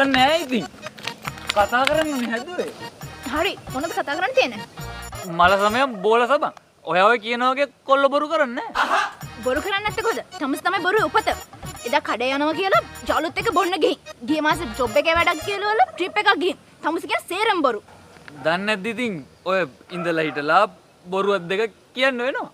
නෑ ඉතින්. කතා කරන්න හැදුවේ. හරි මොනවද කතා කරන්න තියෙන්නේ? මල සමයම් බෝල සබන්. ඔය ඔය කියන වගේ කොල්ල බොරු කරන්නේ නෑ. බොරු කරන්නේ නැත්තේ කොහොද? තමුස් තමයි බොරු උපත. එදා කඩේ යනවා කියලා ජාලුත් එක්ක බොන්න ගිහින්. ගිය මාසේ ජොබ් එකේ වැඩක් කියලා වල ට්‍රිප් එකක් ගිහින්. තමුස් කියන සේරම බොරු. දන්නේ නැද්ද ඉතින් ඔය ඉඳලා හිටලා බොරුවක් දෙක කියන්න වෙනවා.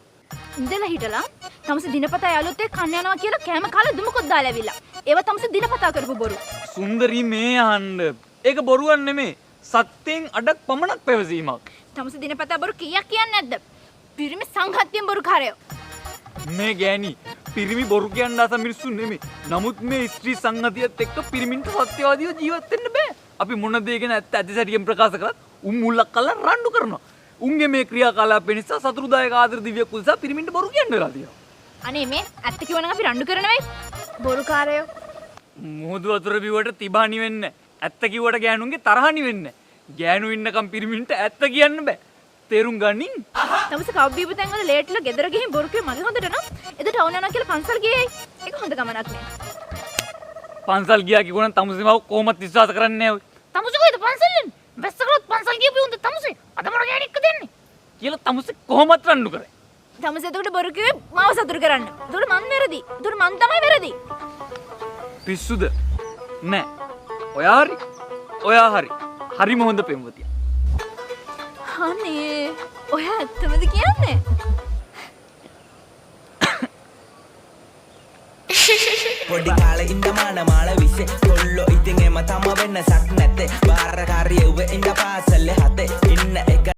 ඉඳලා හිටලා තමුස් දිනපතා යාළුවොත් එක්ක කන්න යනවා කියලා කෑම කාලා දුමකොත් දාලා ඇවිල්ලා. ඒව තමුස් දිනපතා කරපු බොරු. සුන්දරී මේ අහන්න. ඒක බොරුවක් නෙමේ. සත්‍යයෙන් අඩක් පමණක් පැවසීමක්. තමුස් දිනපතා බොරු කීයක් කියන්නේ නැද්ද? පිරිමි සංඝාත්‍යයෙන් බොරු කාරයෝ. මේ ගෑණි පිරිමි බොරු කියන්න ආස මිනිස්සු නෙමේ. නමුත් මේ ස්ත්‍රී සංගතියත් එක්ක පිරිමින්ට සත්‍යවාදීව ජීවත් වෙන්න බෑ. අපි මොන දේ ගැන ඇත්ත ඇතිසැටියෙන් ප්‍රකාශ කරත් උන් මුල්ලක් කල්ලා රණ්ඩු කරනවා. උන්ගේ මේ ක්‍රියාකලාපය නිසා සතුරුදායක ආදර දිව්‍ය කුලසා පිරිමින්ට බොරු කියන්න වෙලා තියෙනවා. අනේ මේ ඇත්ත කිව්වනම් අපි රණ්ඩු කරනවයි. බොරු කාරයෝ. මුහුදු වතුර බිව්වට තිබානි වෙන්නේ. ඇත්ත කිව්වට ගෑනුන්ගේ තරහනි වෙන්නේ. ගෑනු ඉන්නකම් පිරිමින්ට ඇත්ත කියන්න බෑ. තේරුම් ගනින්. තමුසේ කව් බීපු තැන් වල ලේට්ලා ගෙදර ගිහින් බොරු කිව්ව මගේ හොඳට නම් එද ටවුන් යනවා කියලා පන්සල් ගියේ. ඒක හොඳ ගමනක් නේ. පන්සල් ගියා කිව්වනම් තමුසේම කොහොමත් විශ්වාස කරන්නේ නැහැ ඔය. තමුසේ කොහෙද පන්සල් යන්නේ? වැස්සකලොත් පන්සල් ගියපු උන්ද තමුසේ අද මොන ගෑණික්ක දෙන්නේ? කියලා තමුසේ කොහොමත් රණ්ඩු කරේ. තමුසේ එතකොට බොරු කිව්වේ මාව සතුටු කරන්න. එතකොට මන් වැරදි. එතකොට මන් තමයි වැරදි. පිස්සුද? නෑ. ඔයා හරි. ඔයා හරි. හරිම හොඳ පෙම්වතිය. අනේ ඔයා ඇත්තමද කියන්නේ? පොඩි කාලේ ඉඳ මානමාල විසේ කොල්ලෝ ඉතින් එම තම වෙන්නසක් නැත්තේ බාරකාරියෙව්ව ඉඳ පාසලේ හතේ ඉන්න එක